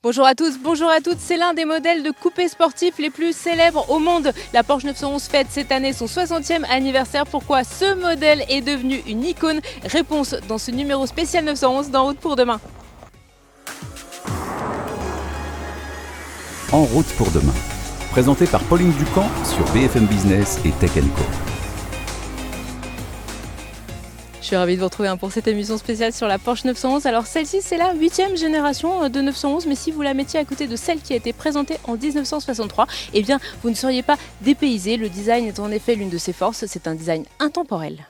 Bonjour à tous, bonjour à toutes, c'est l'un des modèles de coupés sportifs les plus célèbres au monde. La Porsche 911 fête cette année son 60e anniversaire. Pourquoi ce modèle est devenu une icône? Réponse dans ce numéro spécial 911 d'En route pour demain. En route pour demain, présenté par Pauline Ducamp sur BFM Business et Tech & Co. Je suis ravie de vous retrouver pour cette émission spéciale sur la Porsche 911. Alors celle-ci, c'est la 8e génération de 911, mais si vous la mettiez à côté de celle qui a été présentée en 1963, eh bien vous ne seriez pas dépaysé. Le design est en effet l'une de ses forces, c'est un design intemporel.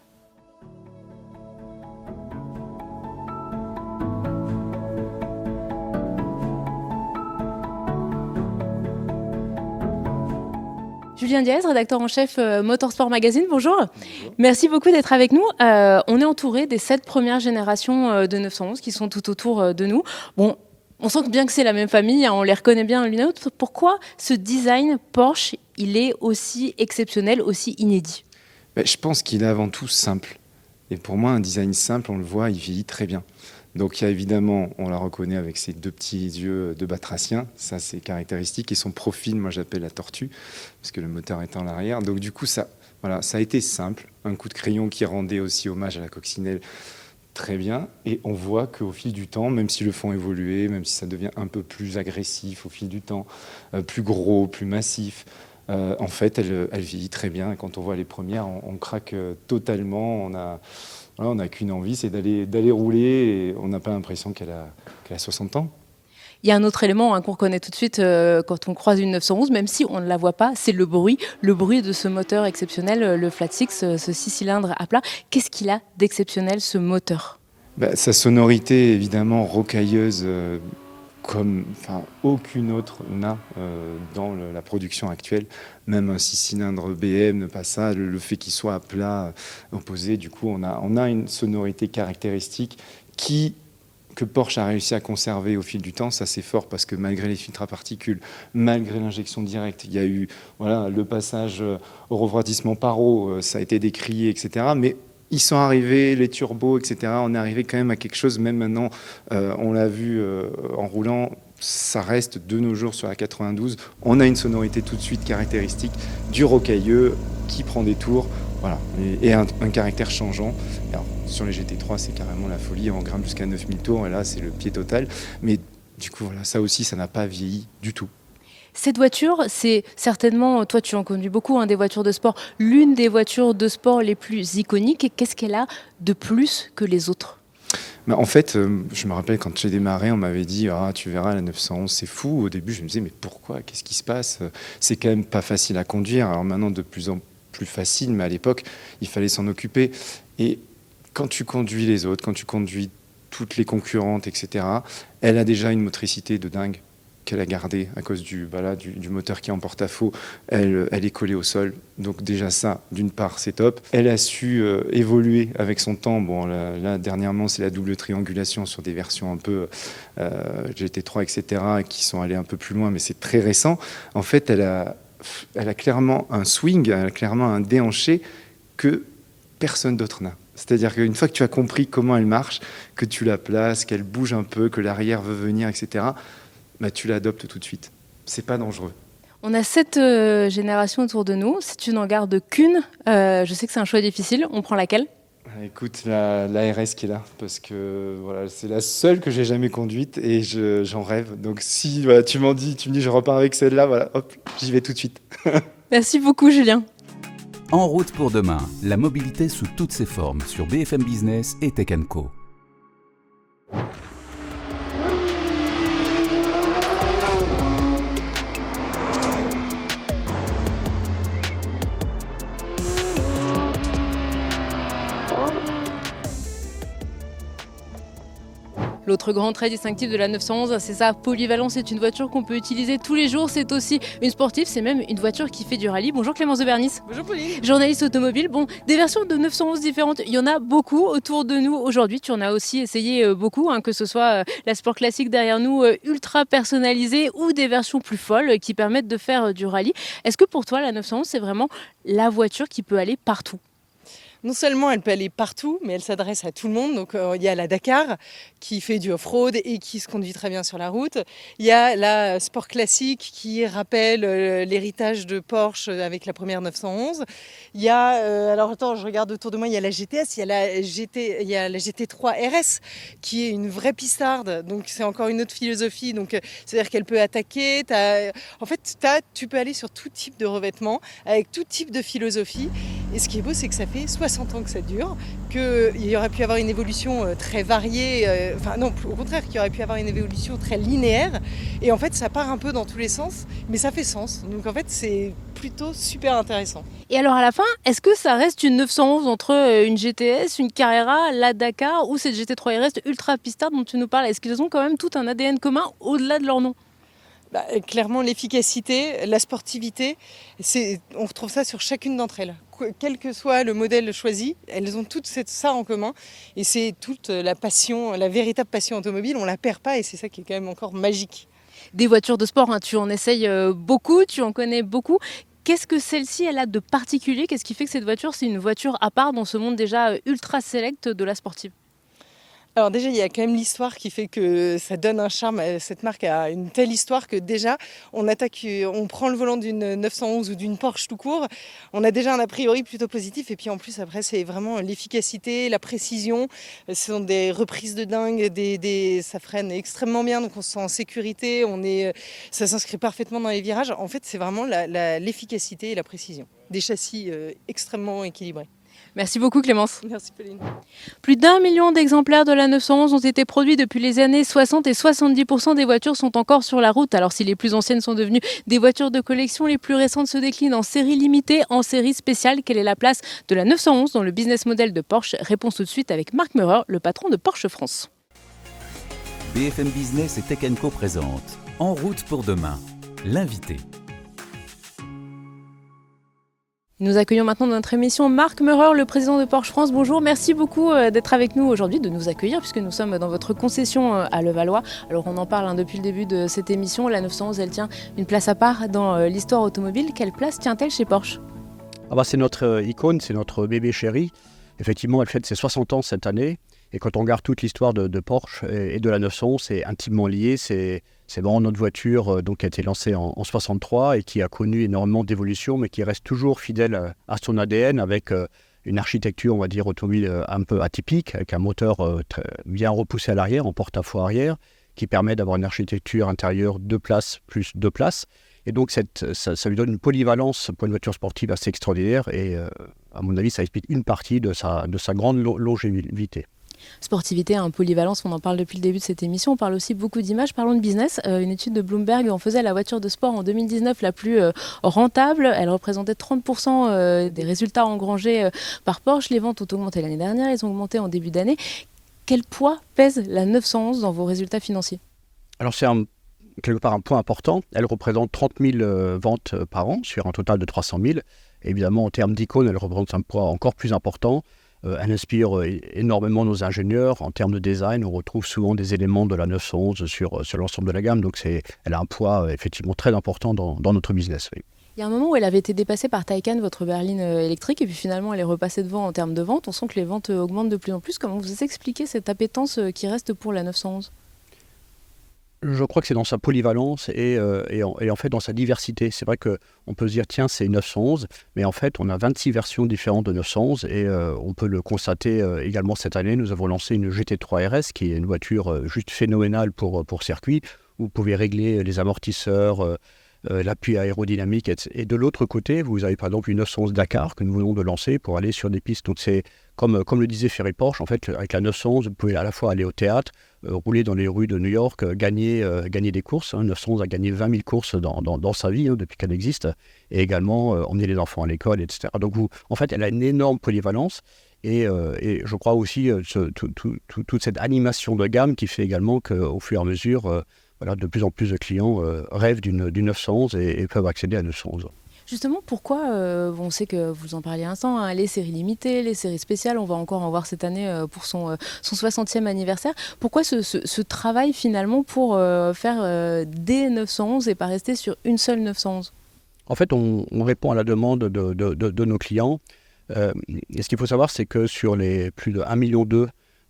Julien Diaz, rédacteur en chef Motorsport Magazine, bonjour. Bonjour. Merci beaucoup d'être avec nous. On est entouré des 7 premières générations de 911 qui sont tout autour de nous. Bon, on sent bien que c'est la même famille, hein, on les reconnaît bien l'une à l'autre. Pourquoi ce design Porsche, il est aussi exceptionnel, aussi inédit? Je pense qu'il est avant tout simple. Et pour moi, un design simple, on le voit, il vieillit très bien. Donc il y a évidemment, on la reconnaît avec ses deux petits yeux de batracien, ça c'est caractéristique, et son profil, moi j'appelle la tortue, parce que le moteur est en arrière. Donc du coup, ça a été simple, un coup de crayon qui rendait aussi hommage à la coccinelle très bien, et on voit qu'au fil du temps, même si le fond évoluait, même si ça devient un peu plus agressif au fil du temps, plus gros, plus massif, en fait, elle vieillit très bien, et quand on voit les premières, on craque totalement, on n'a qu'une envie, c'est d'aller rouler, et on n'a pas l'impression qu'elle a 60 ans. Il y a un autre élément qu'on reconnaît tout de suite quand on croise une 911, même si on ne la voit pas, c'est le bruit de ce moteur exceptionnel, le Flat Six, ce 6 cylindres à plat. Qu'est-ce qu'il a d'exceptionnel, ce moteur? Sa sonorité, évidemment, rocailleuse, comme aucune autre n'a dans la production actuelle. Même un 6 cylindres BM n'a pas ça. Le fait qu'il soit à plat, opposé, du coup, on a une sonorité caractéristique que Porsche a réussi à conserver au fil du temps. Ça, c'est fort parce que malgré les filtres à particules, malgré l'injection directe, il y a eu le passage au refroidissement par eau, ça a été décrié, etc. Mais ils sont arrivés, les turbos, etc. On est arrivé quand même à quelque chose, même maintenant, on l'a vu en roulant, ça reste de nos jours sur la 92. On a une sonorité tout de suite caractéristique du rocailleux qui prend des tours, et un caractère changeant. Alors, sur les GT3, c'est carrément la folie, on grimpe jusqu'à 9000 tours, et là, c'est le pied total. Mais du coup, ça aussi, ça n'a pas vieilli du tout. Cette voiture, c'est certainement, toi tu en conduis beaucoup, des voitures de sport, l'une des voitures de sport les plus iconiques. Qu'est-ce qu'elle a de plus que les autres? En fait, je me rappelle quand j'ai démarré, on m'avait dit « tu verras, la 911, c'est fou ». Au début, je me disais « mais pourquoi? Qu'est-ce qui se passe? C'est quand même pas facile à conduire ». Alors maintenant, de plus en plus facile, mais à l'époque, il fallait s'en occuper. Et quand tu conduis les autres, quand tu conduis toutes les concurrentes, etc., elle a déjà une motricité de dingue qu'elle a gardée à cause du moteur qui est en porte-à-faux. Elle est collée au sol. Donc déjà ça, d'une part, c'est top. Elle a su évoluer avec son temps. Bon, là dernièrement, c'est la double triangulation sur des versions un peu GT3, etc., qui sont allées un peu plus loin, mais c'est très récent. En fait, elle a clairement un swing, elle a clairement un déhanché que personne d'autre n'a. C'est-à-dire qu'une fois que tu as compris comment elle marche, que tu la places, qu'elle bouge un peu, que l'arrière veut venir, etc., tu l'adoptes tout de suite. C'est pas dangereux. On a 7 générations autour de nous. Si tu n'en gardes qu'une, je sais que c'est un choix difficile. On prend laquelle? Écoute, la RS qui est là, parce que c'est la seule que j'ai jamais conduite et j'en rêve. Donc si tu me dis je repars avec celle-là, hop, j'y vais tout de suite. Merci beaucoup Julien. En route pour demain, la mobilité sous toutes ses formes sur BFM Business et Tech & Co. L'autre grand trait distinctif de la 911, c'est sa polyvalence. C'est une voiture qu'on peut utiliser tous les jours. C'est aussi une sportive, c'est même une voiture qui fait du rallye. Bonjour Clémence de Bernis. Bonjour Pauline. Journaliste automobile. Bon, des versions de 911 différentes, il y en a beaucoup autour de nous aujourd'hui. Tu en as aussi essayé beaucoup, que ce soit la Sport classique derrière nous, ultra personnalisée, ou des versions plus folles qui permettent de faire du rallye. Est-ce que pour toi, la 911, c'est vraiment la voiture qui peut aller partout? Non seulement elle peut aller partout, mais elle s'adresse à tout le monde. Donc il y a la Dakar qui fait du off-road et qui se conduit très bien sur la route. Il y a la Sport Classique qui rappelle l'héritage de Porsche avec la première 911. Il y a, alors attends, je regarde autour de moi, il y a la GTS, il y a la GT3 RS qui est une vraie pistarde. Donc c'est encore une autre philosophie. Donc c'est-à-dire qu'elle peut attaquer. En fait, tu peux aller sur tout type de revêtement avec tout type de philosophie. Et ce qui est beau, c'est que ça fait 60 ans que ça dure, qu'il y aurait pu avoir une évolution très variée, au contraire, qu'il y aurait pu avoir une évolution très linéaire. Et en fait, ça part un peu dans tous les sens, mais ça fait sens. Donc en fait, c'est plutôt super intéressant. Et alors à la fin, est-ce que ça reste une 911 entre une GTS, une Carrera, la Dakar ou cette GT3 RS ultra pistard dont tu nous parles? Est-ce qu'ils ont quand même tout un ADN commun au-delà de leur nom? Clairement, l'efficacité, la sportivité, on retrouve ça sur chacune d'entre elles. Quel que soit le modèle choisi, elles ont toutes ça en commun. Et c'est toute la passion, la véritable passion automobile, on ne la perd pas et c'est ça qui est quand même encore magique. Des voitures de sport, hein, tu en essayes beaucoup, tu en connais beaucoup. Qu'est-ce que celle-ci, elle a de particulier? Qu'est-ce qui fait que cette voiture, c'est une voiture à part dans ce monde déjà ultra select de la sportive? Alors déjà, il y a quand même l'histoire qui fait que ça donne un charme. Cette marque a une telle histoire que déjà, on prend le volant d'une 911 ou d'une Porsche tout court. On a déjà un a priori plutôt positif. Et puis en plus, après, c'est vraiment l'efficacité, la précision. Ce sont des reprises de dingue, ça freine extrêmement bien. Donc on se sent en sécurité. Ça s'inscrit parfaitement dans les virages. En fait, c'est vraiment l'efficacité et la précision. Des châssis extrêmement équilibrés. Merci beaucoup Clémence. Merci Pauline. Plus d'1 million d'exemplaires de la 911 ont été produits depuis les années 60 et 70% des voitures sont encore sur la route. Alors si les plus anciennes sont devenues des voitures de collection, les plus récentes se déclinent en série limitée, en série spéciale. Quelle est la place de la 911 dans le business model de Porsche? Réponse tout de suite avec Marc Meurer, le patron de Porsche France. BFM Business et Tech & Co présente En route pour demain, l'invité. Nous accueillons maintenant dans notre émission Marc Meurer, le président de Porsche France. Bonjour, merci beaucoup d'être avec nous aujourd'hui, de nous accueillir puisque nous sommes dans votre concession à Levallois. Alors on en parle depuis le début de cette émission, la 911 elle tient une place à part dans l'histoire automobile. Quelle place tient-elle chez Porsche? C'est notre icône, c'est notre bébé chéri. Effectivement, elle fête ses 60 ans cette année. Et quand on regarde toute l'histoire de Porsche et de la 911, c'est intimement lié. C'est vraiment notre voiture qui a été lancée en 63 et qui a connu énormément d'évolution, mais qui reste toujours fidèle à son ADN avec une architecture, on va dire, automobile un peu atypique, avec un moteur très bien repoussé à l'arrière, en porte-à-faux arrière, qui permet d'avoir une architecture intérieure 2 places plus 2 places. Et donc ça lui donne une polyvalence pour une voiture sportive assez extraordinaire et à mon avis, ça explique une partie de sa grande longévité. Sportivité, polyvalence, on en parle depuis le début de cette émission. On parle aussi beaucoup d'images. Parlons de business. Une étude de Bloomberg en faisait la voiture de sport en 2019 la plus rentable. Elle représentait 30% des résultats engrangés par Porsche. Les ventes ont augmenté l'année dernière, elles ont augmenté en début d'année. Quel poids pèse la 911 dans vos résultats financiers? Alors c'est quelque part un point important. Elle représente 30 000 ventes par an sur un total de 300 000. Évidemment, en termes d'icône, elle représente un poids encore plus important. Elle inspire énormément nos ingénieurs. En termes de design, on retrouve souvent des éléments de la 911 sur l'ensemble de la gamme. Donc elle a un poids effectivement très important dans notre business. Oui. Il y a un moment où elle avait été dépassée par Taycan, votre berline électrique, et puis finalement elle est repassée devant en termes de vente. On sent que les ventes augmentent de plus en plus. Comment vous expliquez cette appétence qui reste pour la 911? Je crois que c'est dans sa polyvalence et en fait dans sa diversité. C'est vrai qu'on peut se dire, tiens, c'est une 911, mais en fait, on a 26 versions différentes de 911 et on peut le constater également cette année. Nous avons lancé une GT3 RS qui est une voiture juste phénoménale pour circuit, où vous pouvez régler les amortisseurs, l'appui aérodynamique. Et de l'autre côté, vous avez par exemple une 911 Dakar que nous venons de lancer pour aller sur des pistes. Donc c'est comme le disait Ferry Porsche, en fait, avec la 911, vous pouvez à la fois aller au théâtre, rouler dans les rues de New York, gagner des courses. 911 a gagné 20 000 courses dans sa vie depuis qu'elle existe, et également emmener les enfants à l'école, etc. Donc en fait, elle a une énorme polyvalence. Et je crois aussi toute cette animation de gamme qui fait également qu'au fur et à mesure, de plus en plus de clients rêvent d'une 911 et peuvent accéder à 911. Justement, pourquoi, on sait que vous en parliez un instant, les séries limitées, les séries spéciales, on va encore en voir cette année pour son 60e anniversaire. Pourquoi ce travail finalement pour faire des 911 et pas rester sur une seule 911? En fait, on répond à la demande de nos clients. Et ce qu'il faut savoir, c'est que sur les plus de 1,2 million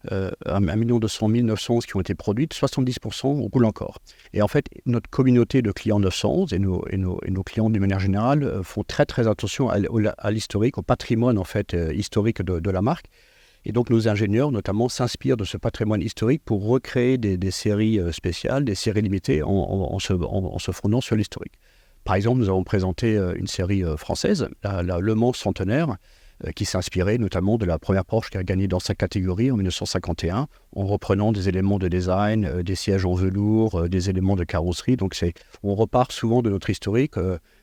1,2 million 911 qui ont été produites, 70% roulent encore. Et en fait, notre communauté de clients 911 et nos clients d'une manière générale font très très attention à l'historique, au patrimoine en fait historique de la marque. Et donc nos ingénieurs notamment s'inspirent de ce patrimoine historique pour recréer des séries spéciales, des séries limitées en se fondant sur l'historique. Par exemple, nous avons présenté une série française, la Le Mans Centenaire, qui s'est inspirée notamment de la première Porsche qui a gagné dans sa catégorie en 1951, en reprenant des éléments de design, des sièges en velours, des éléments de carrosserie. Donc on repart souvent de notre historique.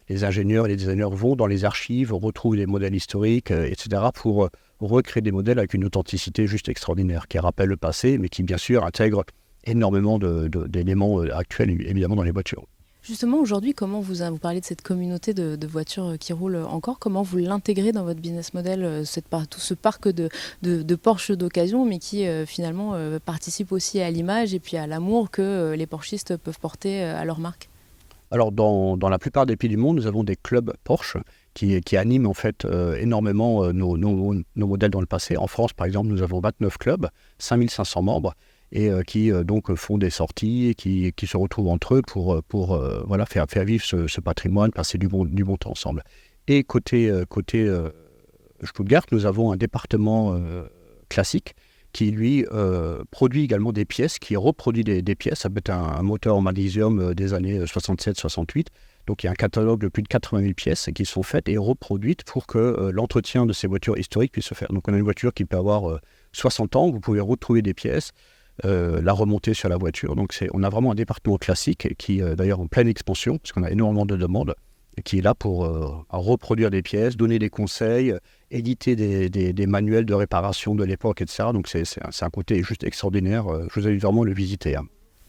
Les ingénieurs et les designers vont dans les archives, retrouvent des modèles historiques, etc. pour recréer des modèles avec une authenticité juste extraordinaire, qui rappelle le passé, mais qui bien sûr intègre énormément d'éléments actuels, évidemment, dans les voitures. Justement, aujourd'hui, comment vous parlez de cette communauté de voitures qui roulent encore, comment vous l'intégrez dans votre business model, tout ce parc de Porsche d'occasion, mais qui finalement participe aussi à l'image et puis à l'amour que les Porschistes peuvent porter à leur marque? Alors, dans la plupart des pays du monde, nous avons des clubs Porsche qui animent en fait énormément nos modèles dans le passé. En France, par exemple, nous avons 29 clubs, 5500 membres, et qui donc font des sorties, qui se retrouvent entre eux pour faire vivre ce patrimoine, passer du bon temps ensemble. Et côté Stuttgart, nous avons un département classique qui lui produit également des pièces, qui reproduit des pièces. Ça peut être un moteur en magnésium des années 67-68. Donc il y a un catalogue de plus de 80 000 pièces qui sont faites et reproduites pour que l'entretien de ces voitures historiques puisse se faire. Donc on a une voiture qui peut avoir 60 ans, vous pouvez retrouver des pièces, la remonter sur la voiture. Donc on a vraiment un département classique qui d'ailleurs en pleine expansion, parce qu'on a énormément de demandes, et qui est là pour reproduire des pièces, donner des conseils, éditer des manuels de réparation de l'époque, etc. Donc c'est un côté juste extraordinaire. Je vous invite vraiment à le visiter.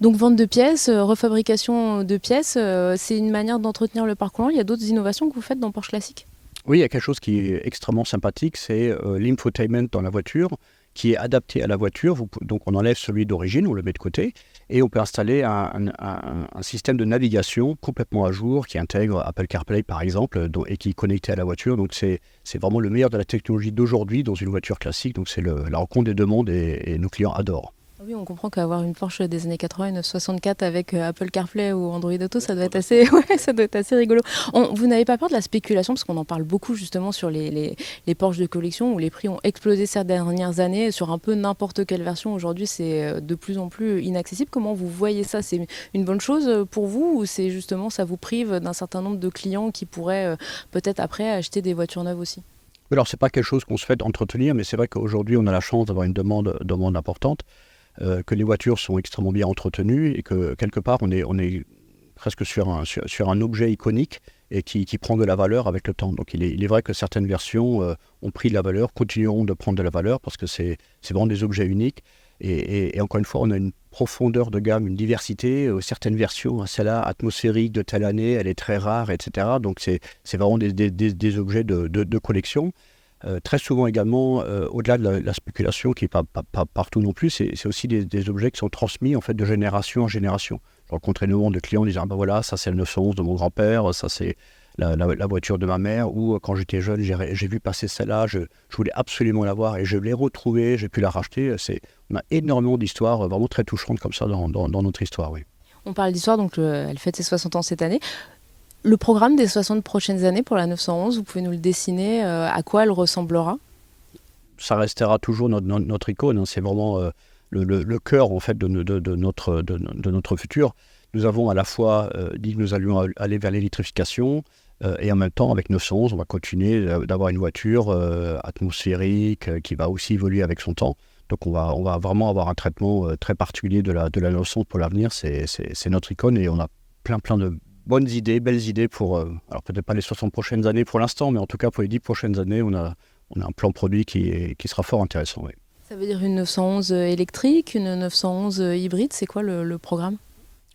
Donc vente de pièces, refabrication de pièces, c'est une manière d'entretenir le parcours. Il y a d'autres innovations que vous faites dans Porsche Classique? Oui, il y a quelque chose qui est extrêmement sympathique, c'est l'infotainment dans la voiture, qui est adapté à la voiture. Donc on enlève celui d'origine, on le met de côté, et on peut installer un système de navigation complètement à jour qui intègre Apple CarPlay par exemple, et qui est connecté à la voiture. Donc c'est vraiment le meilleur de la technologie d'aujourd'hui dans une voiture classique. Donc c'est la rencontre des deux mondes et nos clients adorent. Oui, on comprend qu'avoir une Porsche des années 80, une 64 avec Apple CarPlay ou Android Auto, ça doit être assez, ça doit être assez rigolo. Vous n'avez pas peur de la spéculation, parce qu'on en parle beaucoup justement sur les Porsche de collection, où les prix ont explosé ces dernières années, sur un peu n'importe quelle version. Aujourd'hui, c'est de plus en plus inaccessible. Comment vous voyez ça? C'est une bonne chose pour vous, ou c'est justement ça vous prive d'un certain nombre de clients qui pourraient peut-être après acheter des voitures neuves aussi? Alors, c'est pas quelque chose qu'on se fait entretenir, mais c'est vrai qu'aujourd'hui, on a la chance d'avoir une demande importante. Que les voitures sont extrêmement bien entretenues et que quelque part on est presque sur un objet iconique et qui prend de la valeur avec le temps. Donc il est vrai que certaines versions ont pris de la valeur, continueront de prendre de la valeur parce que c'est vraiment des objets uniques. Et encore une fois, on a une profondeur de gamme, une diversité. Certaines versions, celle-là atmosphérique de telle année, elle est très rare, etc. Donc c'est vraiment des objets de collection. Très souvent également, au-delà de la spéculation qui n'est pas partout non plus, c'est aussi des objets qui sont transmis en fait de génération en génération. Je rencontre énormément de clients disant voilà, ça c'est le 911 de mon grand-père, ça c'est la voiture de ma mère, ou quand j'étais jeune j'ai vu passer celle-là, je voulais absolument l'avoir et je l'ai retrouvée, j'ai pu la racheter. On a énormément d'histoires vraiment très touchantes comme ça dans notre histoire. Oui. On parle d'histoire, donc elle fête ses 60 ans cette année. Le programme des 60 prochaines années pour la 911, vous pouvez nous le dessiner, à quoi elle ressemblera? Ça restera toujours notre icône, c'est vraiment le cœur en fait de notre futur. Nous avons à la fois dit que nous allions aller vers l'électrification et en même temps avec 911 on va continuer d'avoir une voiture atmosphérique qui va aussi évoluer avec son temps. Donc on va vraiment avoir un traitement très particulier de la 911 pour l'avenir. C'est notre icône et on a plein de bonnes idées, belles idées pour, alors peut-être pas les 60 prochaines années pour l'instant, mais en tout cas pour les 10 prochaines années, on a un plan produit qui sera fort intéressant. Oui. Ça veut dire une 911 électrique, une 911 hybride, c'est quoi le programme?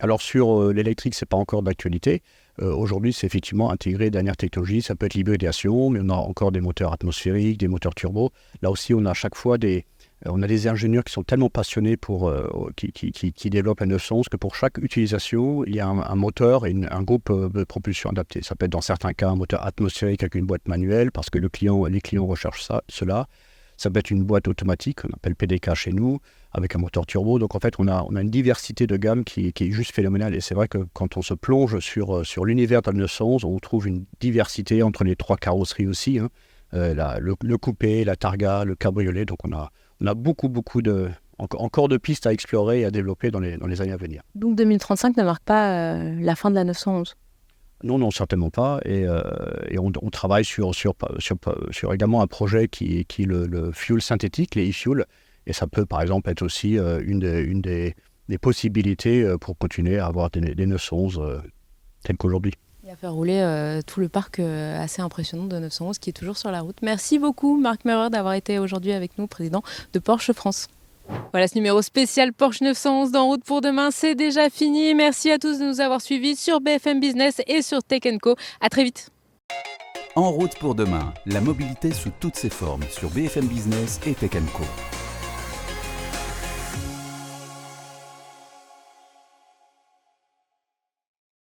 Alors sur l'électrique, c'est pas encore d'actualité. Aujourd'hui, c'est effectivement intégrer dernière technologie, ça peut être l'hybridation, mais on a encore des moteurs atmosphériques, des moteurs turbo. Là aussi, on a à chaque fois des On a des ingénieurs qui sont tellement passionnés qui développent la 911 que pour chaque utilisation, il y a un moteur et un groupe de propulsion adapté. Ça peut être dans certains cas un moteur atmosphérique avec une boîte manuelle parce que les clients recherchent cela. Ça peut être une boîte automatique, on appelle PDK chez nous, avec un moteur turbo. Donc en fait, on a une diversité de gamme qui est juste phénoménale. Et c'est vrai que quand on se plonge sur l'univers de la 911, on trouve une diversité entre les 3 carrosseries aussi, hein. Le coupé, la targa, le cabriolet. Donc on a beaucoup encore de pistes à explorer et à développer dans les années à venir. Donc 2035 ne marque pas la fin de la 911? Non, certainement pas. Et on travaille sur également un projet qui est le fuel synthétique, les e-fuels. Et ça peut, par exemple, être aussi une des possibilités pour continuer à avoir des 911 tels qu'aujourd'hui. Et à faire rouler tout le parc assez impressionnant de 911 qui est toujours sur la route. Merci beaucoup, Marc Meurer, d'avoir été aujourd'hui avec nous, président de Porsche France. Voilà, ce numéro spécial Porsche 911 d'En route pour demain, c'est déjà fini. Merci à tous de nous avoir suivis sur BFM Business et sur Tech & Co. À très vite. En route pour demain, la mobilité sous toutes ses formes sur BFM Business et Tech & Co.